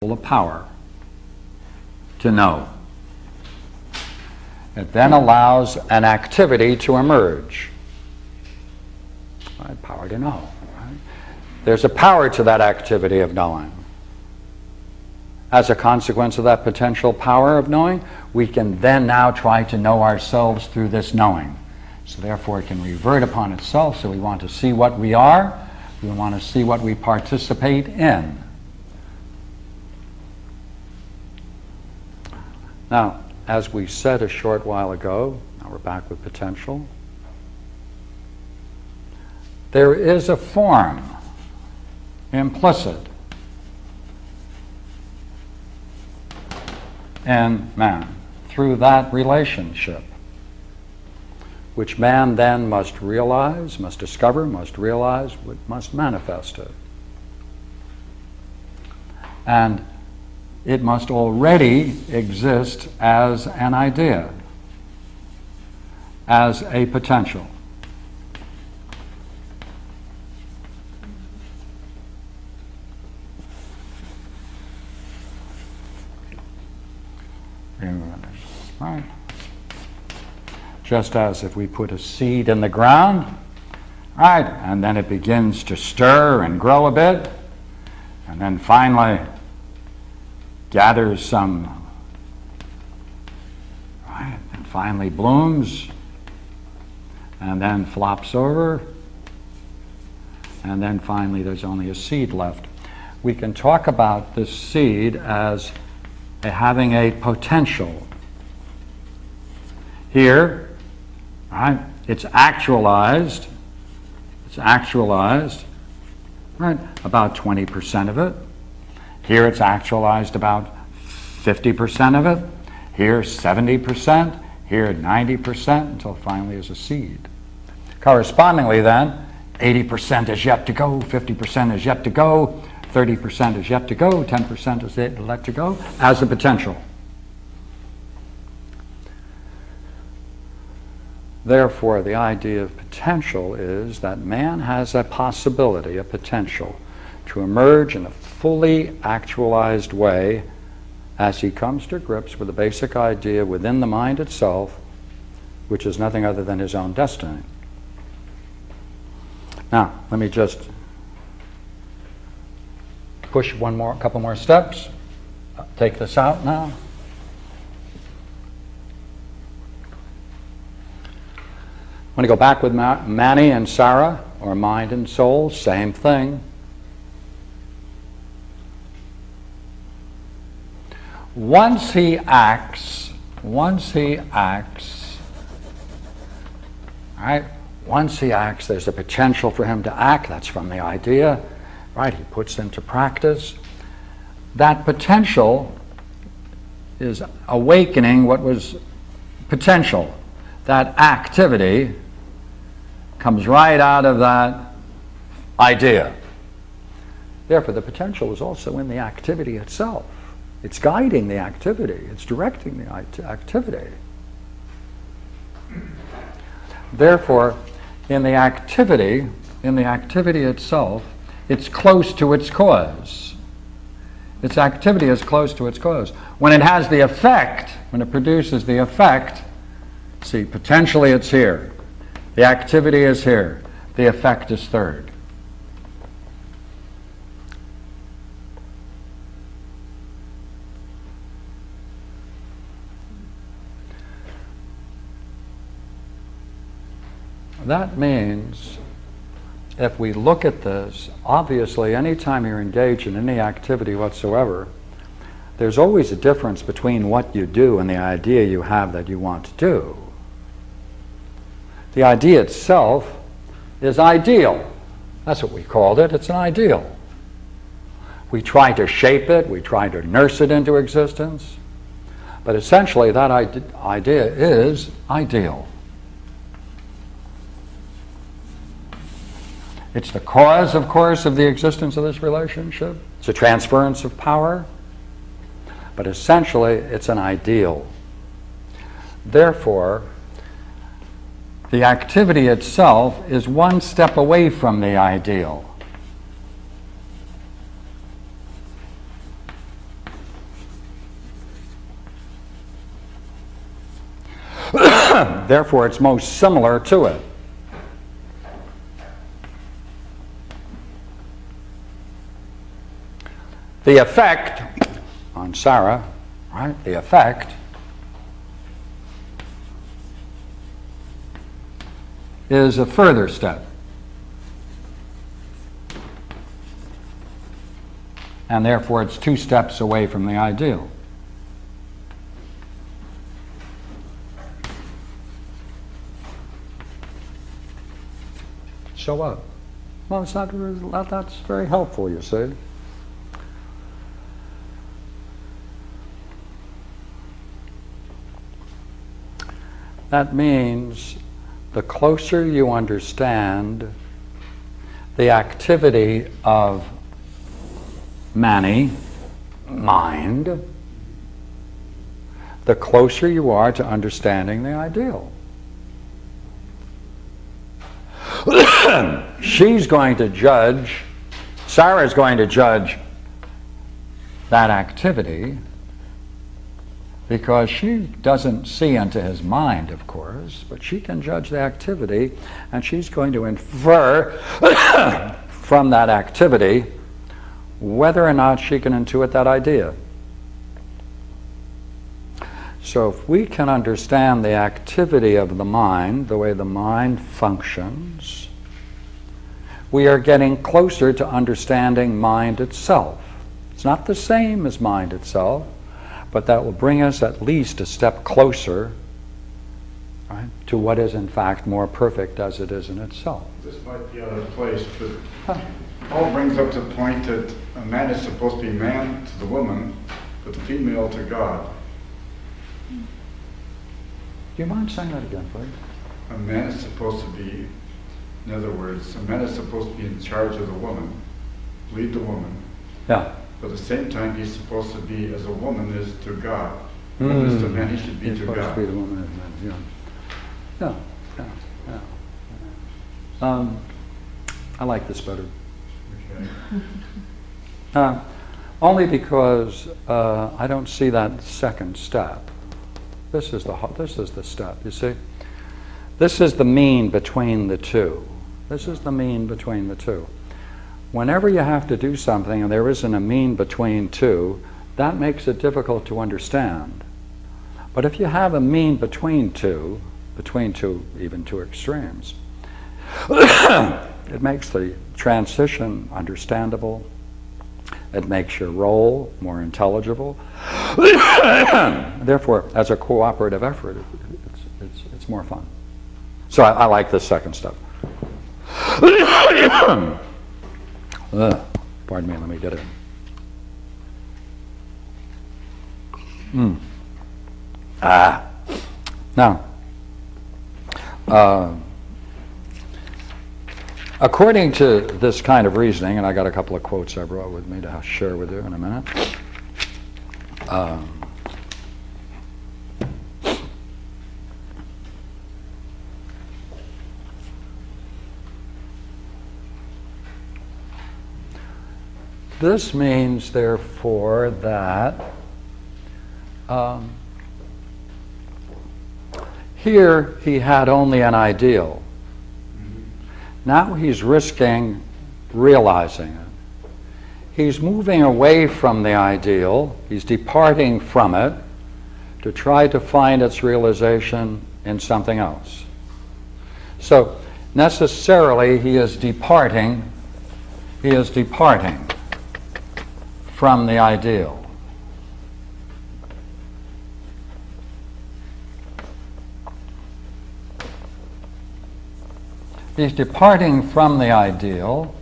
a power to know. It then allows an activity to emerge. Right? Power to know. Right? There's a power to that activity of knowing. As a consequence of that potential power of knowing, we can then now try to know ourselves through this knowing. So therefore it can revert upon itself. So we want to see what we are. We want to see what we participate in. Now, as we said a short while ago, now we're back with potential, there is a form implicit in man through that relationship, which man then must realize, must discover, must realize, must manifest it. And it must already exist as an idea, as a potential. Right. Just as if we put a seed in the ground, right, and then it begins to stir and grow a bit, and then finally gathers some, right, and finally blooms, and then flops over, and then finally there's only a seed left. We can talk about this seed as having a potential. Here, right, it's actualized, right, about 20% of it. Here it's actualized about 50% of it. Here 70%. Here 90%, until finally is a seed. Correspondingly then, 80% is yet to go, 50% is yet to go, 30% is yet to go, 10% is yet to go, as a potential. Therefore, the idea of potential is that man has a possibility, a potential, to emerge in a fully actualized way as he comes to grips with the basic idea within the mind itself, which is nothing other than his own destiny. Now, let me just push a couple more steps. Take this out now. I'm going to go back with Manny and Sarah, or mind and soul, same thing. Once he acts, right? Once he acts, there's a potential for him to act. That's from the idea, right? He puts into practice. That potential is awakening what was potential. That activity comes right out of that idea. Therefore, the potential is also in the activity itself. It's guiding the activity. It's directing the activity. Therefore, in the activity itself, it's close to its cause. Its activity is close to its cause. When it has the effect, when it produces the effect, see, potentially it's here. The activity is here. The effect is third. That means, if we look at this, obviously anytime you're engaged in any activity whatsoever, there's always a difference between what you do and the idea you have that you want to do. The idea itself is ideal. That's what we called it. It's an ideal. We try to shape it. We try to nurse it into existence. But essentially, that idea is ideal. It's the cause, of course, of the existence of this relationship. It's a transference of power. But essentially, it's an ideal. Therefore, the activity itself is one step away from the ideal. Therefore, it's most similar to it. The effect on Sarah, right? The effect is a further step. And therefore, it's 2 steps away from the ideal. So what? Well, it's not, that's very helpful, you see. That means the closer you understand the activity of Mani, mind, the closer you are to understanding the ideal. She's going to judge, Sarah's going to judge that activity because she doesn't see into his mind, of course, but she can judge the activity, and she's going to infer from that activity whether or not she can intuit that idea. So if we can understand the activity of the mind, the way the mind functions, we are getting closer to understanding mind itself. It's not the same as mind itself, but that will bring us at least a step closer, right, to what is in fact more perfect as it is in itself. This might be out of place, but Paul brings up the point that a man is supposed to be man to the woman, but the female to God. Do you mind saying that again, please? A man is supposed to be, in other words, a man is supposed to be in charge of the woman, lead the woman. Yeah. But at the same time, he's supposed to be, as a woman is to God. Woman is to man, he should be he's to supposed God. to be the woman as man, yeah. Yeah. I like this better. Okay. Only because I don't see that second step. This is the step, you see? This is the mean between the two. This is the mean between the two. Whenever you have to do something and there isn't a mean between two, that makes it difficult to understand. But if you have a mean between two, even two extremes, it makes the transition understandable. It makes your role more intelligible. Therefore, as a cooperative effort, it's more fun. So I like this second step. Pardon me, let me get it. Now, according to this kind of reasoning, and I got a couple of quotes I brought with me to share with you in a minute. This means, therefore, that here he had only an ideal. Now he's risking realizing it. He's moving away from the ideal. He's departing from it to try to find its realization in something else. So necessarily he is departing from the ideal. He's departing from the ideal,